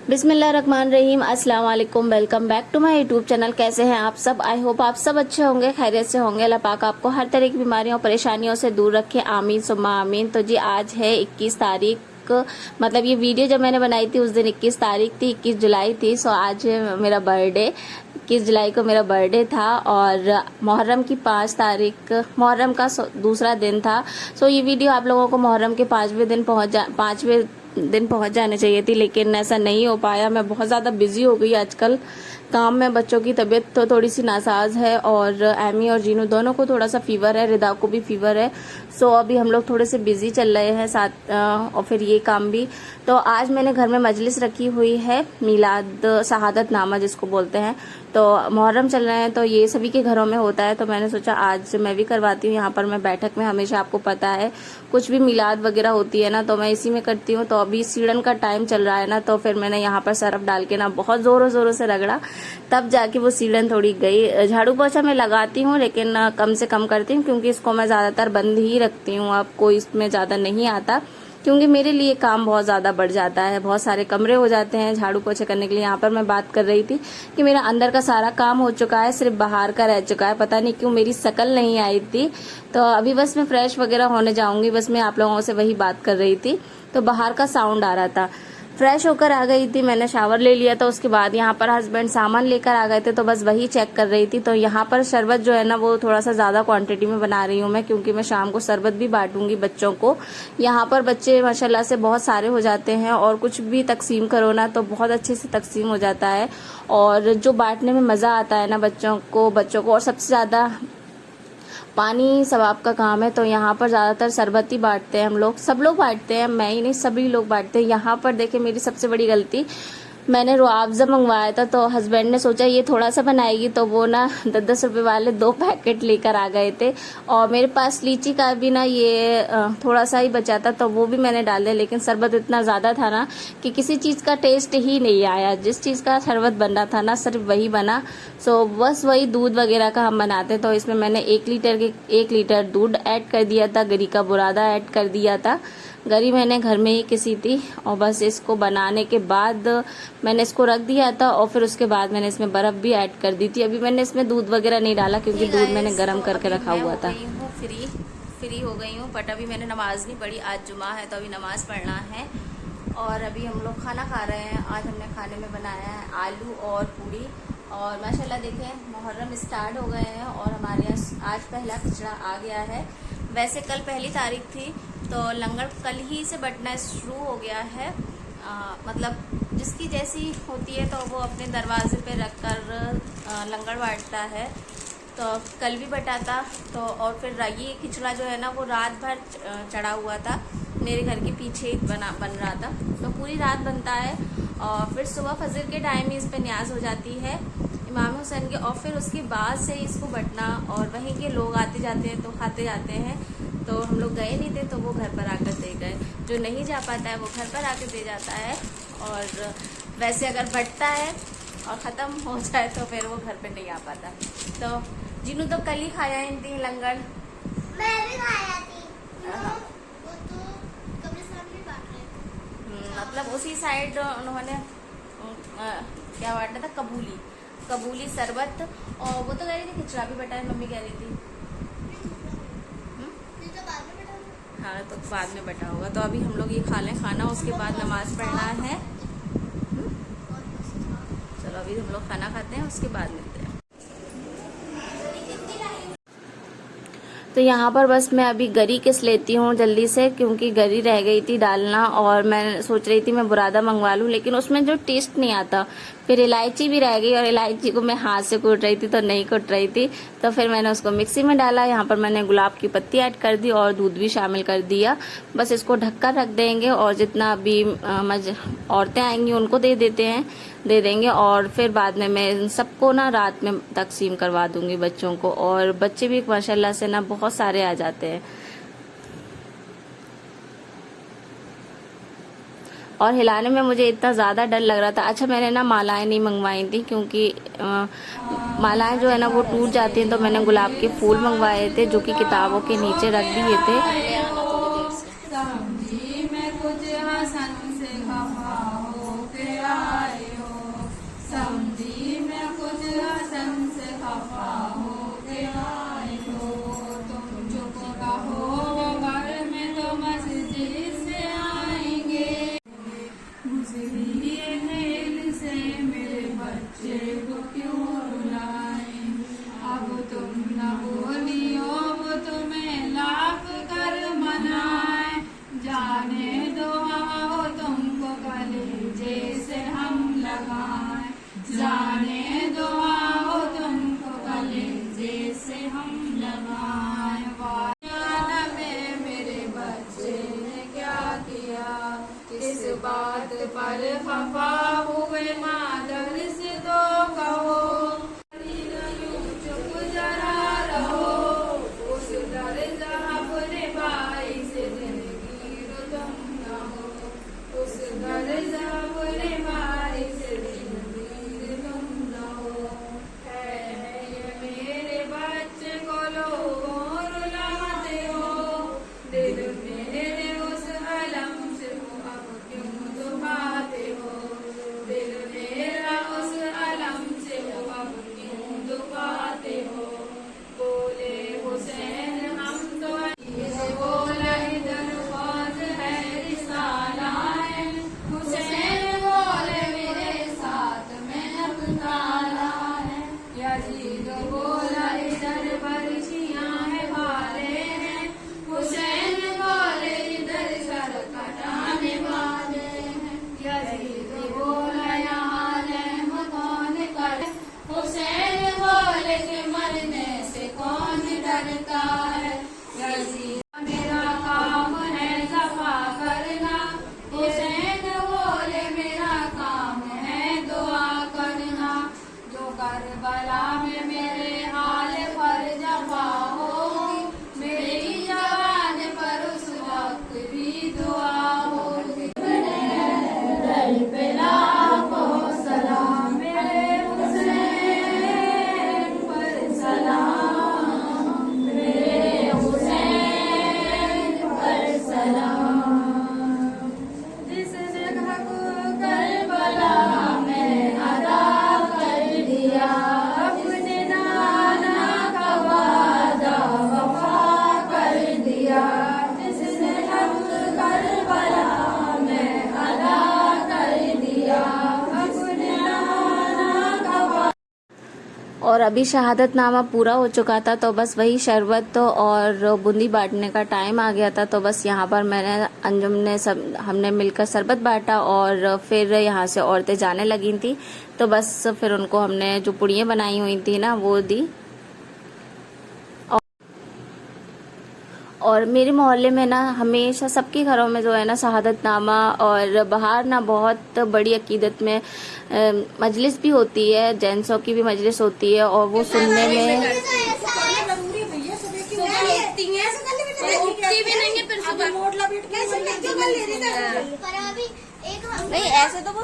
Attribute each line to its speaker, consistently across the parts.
Speaker 1: बिस्मिल्लाहिर्रहमानिर्रहीम, अस्सलाम वालेकुम। Welcome back to my YouTube channel. कैसे हैं आप सब? आई होप आप सब अच्छे होंगे, खैरियत से होंगे। अल्लाह पाक आपको हर तरह की बीमारियों और परेशानियों से दूर रखे, आमीन सुम्मा आमीन। तो जी आज है 21 तारीख, मतलब ये वीडियो जब मैंने बनाई थी उस दिन 21 तारीख थी, 21 जुलाई थी। सो आज है मेरा बर्थडे, 21 जुलाई को मेरा बर्थडे था और मुहर्रम की 5 तारीख मुहर्रम का दूसरा दिन था। सो ये वीडियो आप लोगों को मुहर्रम के 5वें दिन पहुंच जाने चाहिए थी, लेकिन ऐसा नहीं हो पाया। मैं बहुत ज़्यादा बिजी हो गई आजकल काम में। बच्चों की तबीयत तो थोड़ी सी नासाज है और एमी और जीनू दोनों को थोड़ा सा फीवर है, रिदा को भी फीवर है। सो अभी हम लोग थोड़े से बिजी चल रहे हैं साथ, और फिर ये काम भी। तो आज मैंने घर में मजलिस रखी हुई है, मिलाद शहादत नामा जिसको बोलते हैं। तो मुहर्रम चल रहे हैं तो ये सभी के घरों में होता है, तो मैंने सोचा आज मैं भी करवाती हूँ। यहाँ पर मैं बैठक में हमेशा, आपको पता है, कुछ भी मिलाद वगैरह होती है ना तो मैं इसी में करती हूँ। तो अभी सीढ़न का टाइम चल रहा है ना, तो फिर मैंने यहाँ पर सरफ डाल के ना बहुत जोरों जोरों से रगड़ा, तब जाके वो सीढ़न थोड़ी गई। झाड़ू पोछा मैं लगाती हूँ लेकिन कम से कम करती हूँ, क्योंकि इसको मैं ज्यादातर बंद ही रखती हूँ। अब कोई इसमें ज्यादा नहीं आता, क्योंकि मेरे लिए काम बहुत ज़्यादा बढ़ जाता है, बहुत सारे कमरे हो जाते हैं झाड़ू पोछे करने के लिए। यहाँ पर मैं बात कर रही थी कि मेरा अंदर का सारा काम हो चुका है, सिर्फ बाहर का रह चुका है। पता नहीं क्यों मेरी शक्ल नहीं आई थी। तो अभी बस मैं फ्रेश वगैरह होने जाऊंगी, बस मैं आप लोगों से वही बात कर रही थी। तो बाहर का साउंड आ रहा था, फ्रेश होकर आ गई थी, मैंने शावर ले लिया था। उसके बाद यहाँ पर हस्बैंड सामान लेकर आ गए थे, तो बस वही चेक कर रही थी। तो यहाँ पर शरबत जो है ना वो थोड़ा सा ज्यादा क्वांटिटी में बना रही हूँ मैं, क्योंकि मैं शाम को शरबत भी बांटूंगी बच्चों को। यहाँ पर बच्चे माशाल्लाह से बहुत सारे हो जाते हैं और कुछ भी तकसीम करो ना तो बहुत अच्छे से तकसीम हो जाता है, और जो बांटने में मजा आता है ना बच्चों को। और सबसे ज्यादा पानी सवाब का काम है। तो यहाँ पर ज्यादातर शरबत ही बांटते हैं हम लोग, सब लोग बांटते हैं, मैं ही नहीं सभी लोग बांटते हैं। यहाँ पर देखे मेरी सबसे बड़ी गलती, मैंने रुआवजा मंगवाया था तो हस्बैंड ने सोचा ये थोड़ा सा बनाएगी, तो वो ना 10-10 रुपए वाले 2 पैकेट लेकर आ गए थे। और मेरे पास लीची का भी ना ये थोड़ा सा ही बचा था, तो वो भी मैंने डाल दिया। लेकिन शरबत इतना ज्यादा था ना कि किसी चीज का टेस्ट ही नहीं आया। जिस चीज का शरबत बन रहा था ना सिर्फ वही बना। सो बस वही दूध वगैरह का हम बनाते, तो इसमें मैंने 1 लीटर दूध ऐड कर दिया था, गरी का बुरादा ऐड कर दिया था। गरी मैंने घर में ही किसी थी, और बस इसको बनाने के बाद मैंने इसको रख दिया था। और फिर उसके बाद मैंने इसमें बर्फ भी ऐड कर दी थी। अभी मैंने इसमें दूध वगैरह नहीं डाला, क्योंकि दूध मैंने गर्म करके रखा हुआ था। फ्री हो गई हूँ, बट अभी मैंने नमाज नहीं पढ़ी, आज जुमा है तो अभी नमाज पढ़ना है। और अभी हम लोग खाना खा रहे हैं। आज हमने खाने में बनाया है आलू और पूरी। और माशाल्लाह देखें मुहर्रम स्टार्ट हो गए हैं और हमारे यहाँ आज पहला खिचड़ा आ गया है। वैसे कल पहली तारीख थी तो लंगर कल ही से बंटना शुरू हो गया है। मतलब जिसकी जैसी होती है तो वो अपने दरवाजे पे रखकर लंगर बांटता है। तो कल भी बटा था। तो और फिर ये खिचड़ा जो है ना वो रात भर चढ़ा हुआ था, मेरे घर के पीछे बन रहा था। तो पूरी रात बनता है और फिर सुबह फजर के टाइम ही इस पर न्याज हो जाती है इमाम हुसैन के। और फिर उसके बाद से इसको बटना, और वहीं के लोग आते जाते हैं तो खाते जाते हैं। तो हम लोग गए नहीं थे तो वो घर पर आकर दे गए। जो नहीं जा पाता है वो घर पर आकर दे जाता है। और वैसे अगर बटता है और ख़त्म हो जाए तो फिर वो घर पे नहीं आ पाता। तो जिन्हों तो कल ही खाया इन तीन लंगर,
Speaker 2: मैं भी खाया थी। वो तो कब्रिस्तान में बांट रहे थे।
Speaker 1: मतलब उसी साइड उन्होंने क्या बांटा था, कबूली शरबत। और वो तो कह रही थी खिचड़ा भी बटा है, मम्मी कह रही थी। हाँ तो बाद में बटा होगा। तो अभी हम लोग ये खा लें खाना, उसके बाद नमाज पढ़ना है। चलो अभी हम लोग खाना खाते हैं, उसके बाद मिलते हैं। तो यहाँ पर बस मैं अभी गरी किस लेती हूँ जल्दी से, क्योंकि गरी रह गई थी डालना। और मैं सोच रही थी मैं बुरादा मंगवा लूँ, लेकिन उसमें जो टेस्ट नहीं आता। फिर इलायची भी रह गई, और इलायची को मैं हाथ से कूट रही थी तो नहीं कूट रही थी। तो फिर मैंने उसको मिक्सी में डाला। यहाँ पर मैंने गुलाब की पत्ती ऐड कर दी और दूध भी शामिल कर दिया। बस इसको ढककर रख देंगे, और जितना अभी औरतें आएंगी उनको दे देंगे। और फिर बाद में मैं सबको ना रात में तकसीम करवा दूंगी बच्चों को। और बच्चे भी माशाल्लाह से ना बहुत सारे आ जाते हैं। और हिलाने में मुझे इतना ज़्यादा डर लग रहा था। अच्छा मैंने ना मालाएं नहीं मंगवाई थी, क्योंकि मालाएं जो है ना वो टूट जाती हैं। तो मैंने गुलाब के फूल मंगवाए थे, जो कि किताबों के नीचे रख दिए थे।
Speaker 2: में कुछ हसन से खफा हो के
Speaker 3: बात पर खफा हुए माँ दर्श दो कहो, यूं चुप जरा रहो, उस दर्द अपने भाई से जिंदगी तुम न हो, उस दर्द अपने भाई से जिंदगी तुम न हो। है ये मेरे बच्चे को लोगों रुलाते हो, दिल मेरे उस अलम से अब क्यों दुखाते हो, दिल मेरा उस अलम से अब क्यों दुखाते हो। बोले हुसैन हम तो ये बोला इधर फौज है रिसाला है, हुसैन बोले मेरे साथ में अब ताला है, यजीद बोला इधर बर्छियां है भाले हैं, हुसैन बोले इधर सर कटाने वाले हैं, यजीद बोला यहाँ रहम कौन करे, हुसैन बोले कि मरने से कौन डरता है, यजीद मेरा काम है सफा करना, हुसैन बोले मेरा काम है दुआ करना, जो करबला में मेरे हाल पर जफा होगी, मेरी जवान पर उस वक्त भी दुआ होगी। दर पे लाखों सलाम मेरे हुसैन पर सलाम, मेरे हुसैन पर सलाम, जिसने हक करबला में अदा कर दिया, अपने नाना का वादा वफा कर दिया, जिसने हक करबला में अदा कर दिया, अपने नाना का वादा।
Speaker 1: और अभी शहादतनामा पूरा हो चुका था, तो बस वही शरबत और बूंदी बांटने का टाइम आ गया था। तो बस यहाँ पर मैंने अंजुम ने सब हमने मिलकर शरबत बांटा और फिर यहाँ से औरतें जाने लगी थी, तो बस फिर उनको हमने जो पुड़ियाँ बनाई हुई थी ना वो दी। और मेरे मोहल्ले में ना हमेशा सबके घरों में जो है ना शहादतनामा और बाहर ना बहुत बड़ी अकीदत में मजलिस भी होती है, जेंट्सों की भी मजलिस होती है, और वो सुनने में
Speaker 2: नहीं
Speaker 4: ऐसे तो वो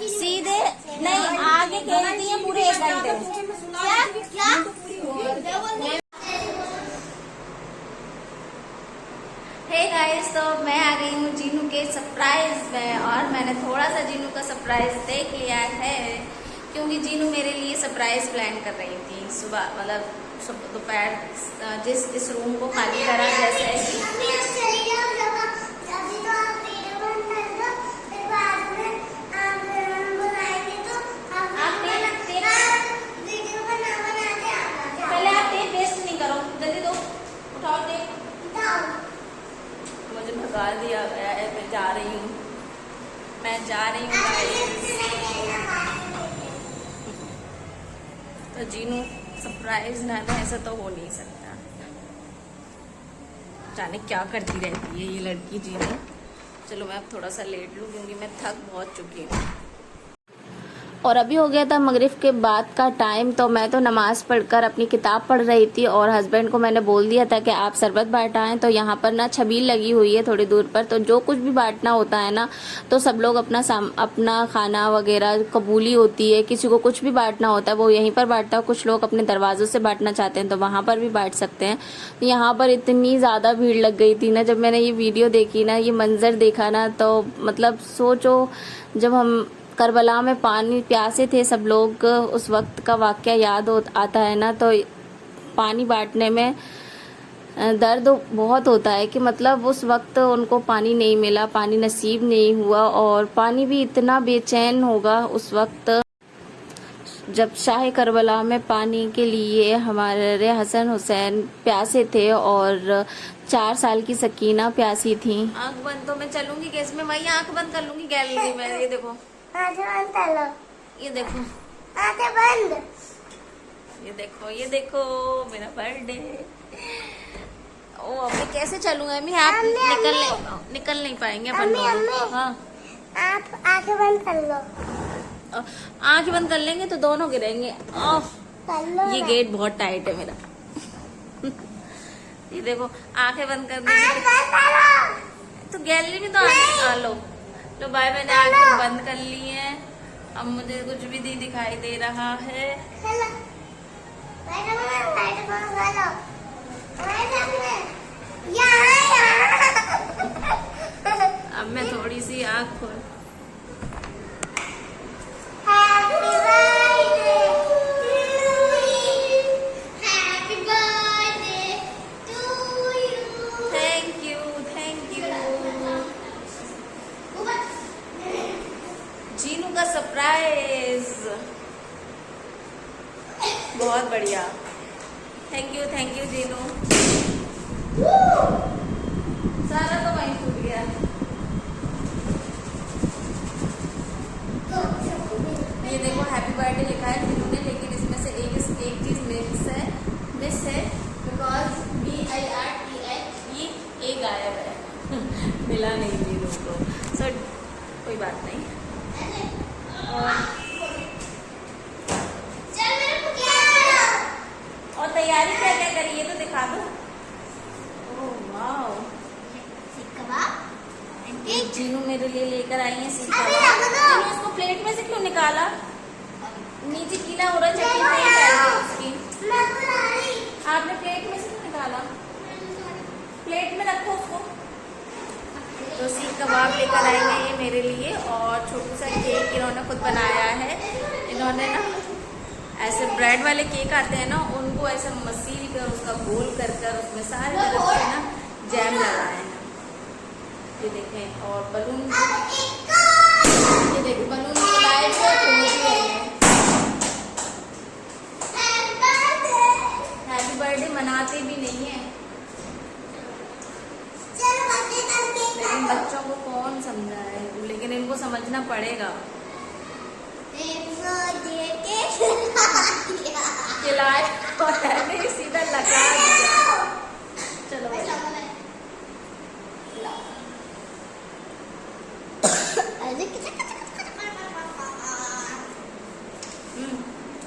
Speaker 4: सीधे नहीं आगे खेलती है पूरे 1 घंटे। हे गाइस, तो मैं आ गई हूँ जीनू के सरप्राइज में, और मैंने थोड़ा सा जीनू का सरप्राइज देख लिया है, क्योंकि जीनू मेरे लिए सरप्राइज प्लान कर रही थी सुबह, मतलब दोपहर जिस इस रूम को खाली करा जैसे पहले आप टेप वेस्ट नहीं करो, जल्दी दो, उठाओ टेप।
Speaker 1: मुझे भगा दिया गया है, मैं जा रही हूँ तो जीनू सरप्राइज ना दे ऐसा तो हो नहीं सकता, जाने क्या करती रहती है ये लड़की जीनू। चलो मैं अब थोड़ा सा लेट लूँ क्योंकि मैं थक बहुत चुकी हूँ। और अभी हो गया था मगरिब के बाद का टाइम, तो मैं तो नमाज पढ़कर अपनी किताब पढ़ रही थी, और हस्बैंड को मैंने बोल दिया था कि आप शरबत बांटाएं। तो यहाँ पर ना छबील लगी हुई है थोड़ी दूर पर, तो जो कुछ भी बांटना होता है ना, तो सब लोग अपना खाना वगैरह कबूली होती है, किसी को कुछ भी बांटना होता है वो यहीं पर बांटता है, कुछ लोग अपने दरवाजों से बांटना चाहते हैं तो वहाँ पर भी बांट सकते हैं। तो यहाँ पर इतनी ज़्यादा भीड़ लग गई थी ना, जब मैंने ये वीडियो देखी ना, ये मंजर देखा ना, तो मतलब सोचो जब हम करबला में पानी प्यासे थे सब लोग, उस वक्त का वाक़या याद आता है ना, तो पानी बांटने में दर्द बहुत होता है कि मतलब उस वक्त उनको पानी नहीं मिला, पानी नसीब नहीं हुआ, और पानी भी इतना बेचैन होगा उस वक्त जब शाह करबला में पानी के लिए हमारे हसन हुसैन प्यासे थे और 4 साल की सकीना प्यासी थी। आंख बंद तो मैं चलूंगी गैस में, वही आंख बंद कर लूंगी गैलरी में। ये देखो, ये देखो,
Speaker 2: बंद,
Speaker 1: ये देखो मेरा बर्थडे। ओ अभी कैसे चलूंगा अम्मी, आप निकल नहीं पाएंगे अपन दोनों। हाँ
Speaker 2: आप आंखें बंद कर लो।
Speaker 4: आंखें बंद कर लेंगे तो दोनों गिरेंगे।
Speaker 2: कर लो
Speaker 4: ये
Speaker 2: ना।
Speaker 4: गेट बहुत टाइट है मेरा। ये देखो, आंखें बंद कर
Speaker 2: आंख
Speaker 4: दी
Speaker 2: बंद करो।
Speaker 4: तो गैलरी में तो आ लो। लो भाई, मैंने आंखें बंद कर ली हैं। अब मुझे कुछ भी नहीं दिखाई दे रहा है।
Speaker 2: चलो लाइट बंद कर लो। हमारे सामने यहाँ
Speaker 4: अब मैं थोड़ी सी आंख खोल।
Speaker 2: Happy birthday to you.
Speaker 4: Thank you, thank you. Jinu का सरप्राइज बहुत बढ़िया। Thank you Jinu. सारा तो वहीं फूट गया। ये देखो, हैप्पी बर्थडे लिखा है जीनू ने, लेकिन इसमें से एक चीज मिस है बिकॉज BIRTH ये गायब है। मिला नहीं जीनू को। सो कोई बात नहीं। और तैयारी क्या क्या करी, ये तो दिखा दो। ओह वाओ, जीनू मेरे लिए लेकर आई है सीख
Speaker 2: अरे
Speaker 4: कबाब।
Speaker 2: रख दो।
Speaker 4: जीनू इसको प्लेट में से क्यों निकाला? नीचे गीला हो रहा है, चटनी नहीं डाली उसकी। आपने प्लेट में से क्यों निकाला? प्लेट में रखो उसको। तो सीख कबाब लेकर आए हैं ये मेरे लिए, और छोटू सा केक इन्होंने खुद बनाया है। इन्होंने ना ऐसे ब्रेड वाले केक आते हैं ना, उनको ऐसे मसील कर उसका गोल कर उसमें सारे तरफ से ना जैम लगाए हैं। ये देखें, और बलून, ये देखो बलून लाए हुए फूल भी हैं। हैप्पी बर्थडे मनाते भी नहीं है, लेकिन बच्चों को कौन समझाए, लेकिन इनको समझना पड़ेगा। खिलाए और नहीं, सीधा लगा दिया। चलो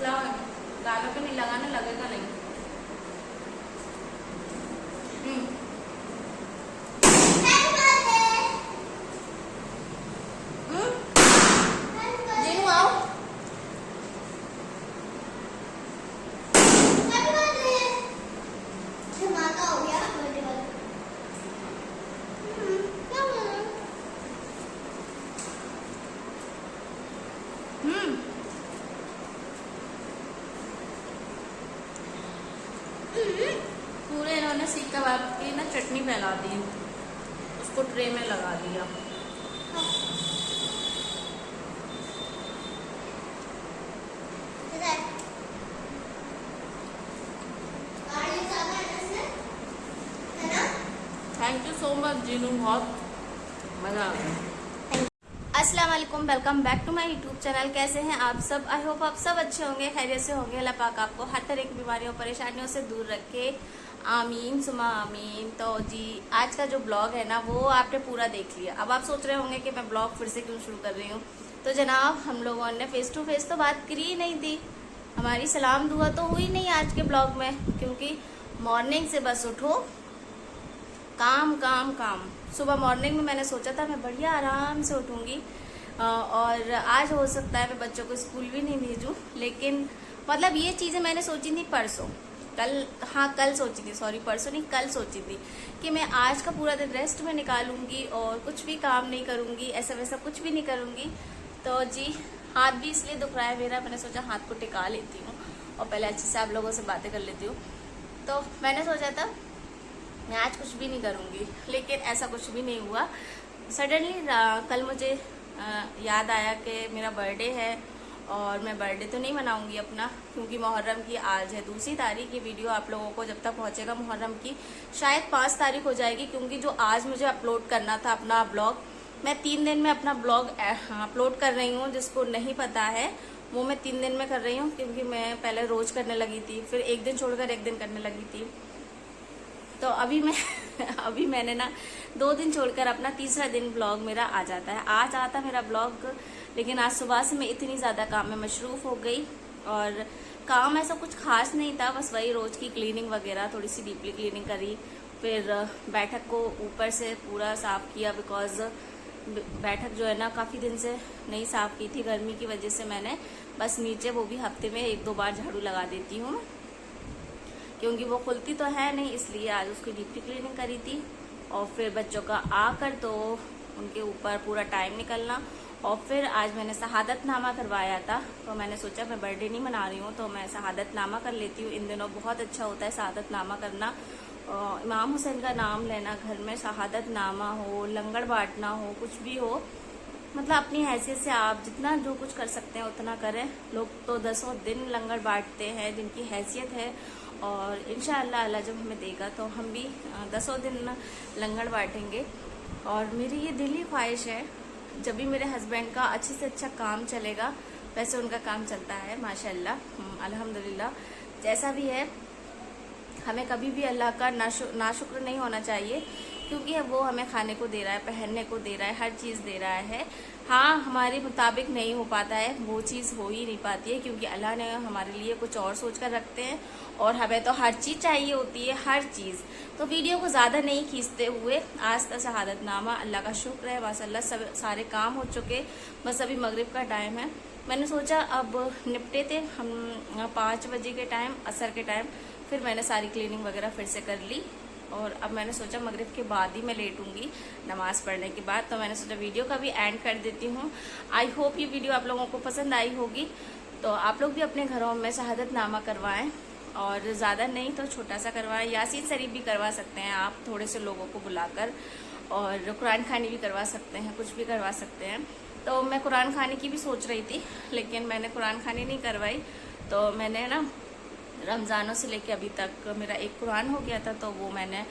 Speaker 4: लाओ, गालों पे नहीं लगाना, लगेगा नहीं। जीनू आओ। पूरे इन्होंने सीख कबाब की ना चटनी फैला दी, उसको ट्रे में लगा दिया। Thank you so much Jeenu, बहुत मजा आ गया। अस्सलाम वालेकुम, welcome back to my YouTube channel. कैसे हैं आप सब? आई होप आप सब अच्छे होंगे, खैरियत से होंगे। अल्लाह पाक आपको हर तरह की बीमारियों परेशानियों से दूर रखे, आमीन सुमा आमीन। तो जी, आज का जो ब्लॉग है ना, वो आपने पूरा देख लिया। अब आप सोच रहे होंगे कि मैं ब्लॉग फिर से क्यों शुरू कर रही हूँ। तो जनाब, हम लोगों ने फेस टू फेस तो बात करी ही नहीं थी, हमारी सलाम दुआ तो हुई नहीं आज के ब्लॉग में, क्योंकि मॉर्निंग से बस उठो, काम काम काम। सुबह मॉर्निंग में मैंने सोचा था मैं बढ़िया आराम से उठूंगी, और आज हो सकता है मैं बच्चों को स्कूल भी नहीं भेजूं, लेकिन मतलब ये चीज़ें मैंने सोची थी परसों, कल सोची थी, सॉरी परसों नहीं, कल सोची थी कि मैं आज का पूरा दिन रेस्ट में निकालूंगी और कुछ भी काम नहीं करूंगी, ऐसा वैसा कुछ भी नहीं करूंगी। तो जी, हाथ भी इसलिए दुख रहा है मेरा, मैंने सोचा हाथ को टिका लेती हूँ और पहले अच्छे से आप लोगों से बातें कर लेती हूँ। तो मैंने सोचा था मैं आज कुछ भी नहीं करूँगी, लेकिन ऐसा कुछ भी नहीं हुआ। सडनली कल मुझे याद आया कि मेरा बर्थडे है, और मैं बर्थडे तो नहीं मनाऊंगी अपना, क्योंकि मुहर्रम की आज है 2 तारीख। ये वीडियो आप लोगों को जब तक पहुंचेगा मुहर्रम की शायद 5 तारीख हो जाएगी, क्योंकि जो आज मुझे अपलोड करना था अपना ब्लॉग, मैं 3 दिन में अपना ब्लॉग अपलोड कर रही हूँ। जिसको नहीं पता है वो मैं 3 दिन में कर रही हूँ, क्योंकि मैं पहले रोज करने लगी थी, फिर एक दिन छोड़कर एक दिन करने लगी थी। तो अभी मैंने ना 2 दिन छोड़कर अपना तीसरा दिन ब्लॉग मेरा आ जाता है। आज आता मेरा ब्लॉग, लेकिन आज सुबह से मैं इतनी ज़्यादा काम में मशरूफ़ हो गई और काम ऐसा कुछ खास नहीं था, बस वही रोज़ की क्लीनिंग वगैरह, थोड़ी सी डीपली क्लीनिंग करी, फिर बैठक को ऊपर से पूरा साफ़ किया बिकॉज़ बैठक जो है ना काफ़ी दिन से नहीं साफ़ की थी गर्मी की वजह से। मैंने बस नीचे वो भी हफ्ते में 1-2 बार झाड़ू लगा देती हूँ क्योंकि वो खुलती तो है नहीं, इसलिए आज उसकी डीपली क्लीनिंग करी थी। और फिर बच्चों का आकर तो उनके ऊपर पूरा टाइम निकलना, और फिर आज मैंने शहादतनामा करवाया था, तो मैंने सोचा मैं बर्थडे नहीं मना रही हूँ तो मैं शहादतनामा कर लेती हूँ। इन दिनों बहुत अच्छा होता है शहादतनामा करना, इमाम हुसैन का नाम लेना, घर में शहादतनामा हो, लंगर बांटना हो, कुछ भी हो, मतलब अपनी हैसियत से आप जितना जो कुछ कर सकते हैं उतना करें। लोग तो 10 दिन लंगर बांटते हैं जिनकी हैसियत है, और इंशाअल्लाह अल्लाह जब हमें देगा तो हम भी 10 दिन लंगर बांटेंगे। और मेरी ये दिली ख्वाहिश है, जब भी मेरे हस्बैंड का अच्छे से अच्छा काम चलेगा, वैसे उनका काम चलता है माशाल्लाह अल्हम्दुलिल्लाह, जैसा भी है, हमें कभी भी अल्लाह का नाशुक्र नहीं होना चाहिए, क्योंकि वो हमें खाने को दे रहा है, पहनने को दे रहा है, हर चीज़ दे रहा है। हाँ, हमारे मुताबिक नहीं हो पाता है, वो चीज़ हो ही नहीं पाती है, क्योंकि अल्लाह ने हमारे लिए कुछ और सोच कर रखते हैं, और हमें तो हर चीज़ चाहिए होती है, हर चीज़। तो वीडियो को ज़्यादा नहीं खींचते हुए, आज का शहादतनामा, अल्लाह का शुक्र है माशाल्लाह सब सारे काम हो चुके, बस अभी मगरिब का टाइम है। मैंने सोचा अब निपटे थे हम 5 बजे के टाइम, असर के टाइम, फिर मैंने सारी क्लीनिंग वगैरह फिर से कर ली, और अब मैंने सोचा मगरिब के बाद ही मैं लेटूंगी नमाज़ पढ़ने के बाद, तो मैंने सोचा वीडियो का भी एंड कर देती हूँ। आई होप ये वीडियो आप लोगों को पसंद आई होगी, तो आप लोग भी अपने घरों में शहादतनामा करवाएं, और ज़्यादा नहीं तो छोटा सा करवाएं, यासीन शरीफ भी करवा सकते हैं आप थोड़े से लोगों को बुलाकर, और कुरान खानी भी करवा सकते हैं, कुछ भी करवा सकते हैं। तो मैं कुरान खाने की भी सोच रही थी, लेकिन मैंने कुरान खानी नहीं करवाई, तो मैंने ना रमज़ानों से लेके अभी तक मेरा एक कुरान हो गया था, तो वो मैंने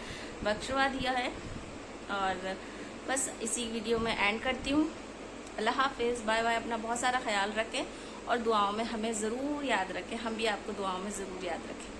Speaker 4: बख्शवा दिया है। और बस इसी वीडियो में एंड करती हूँ। अल्लाह हाफिज़, बाय बाय। अपना बहुत सारा ख्याल रखें और दुआओं में हमें ज़रूर याद रखें, हम भी आपको दुआओं में ज़रूर याद रखें।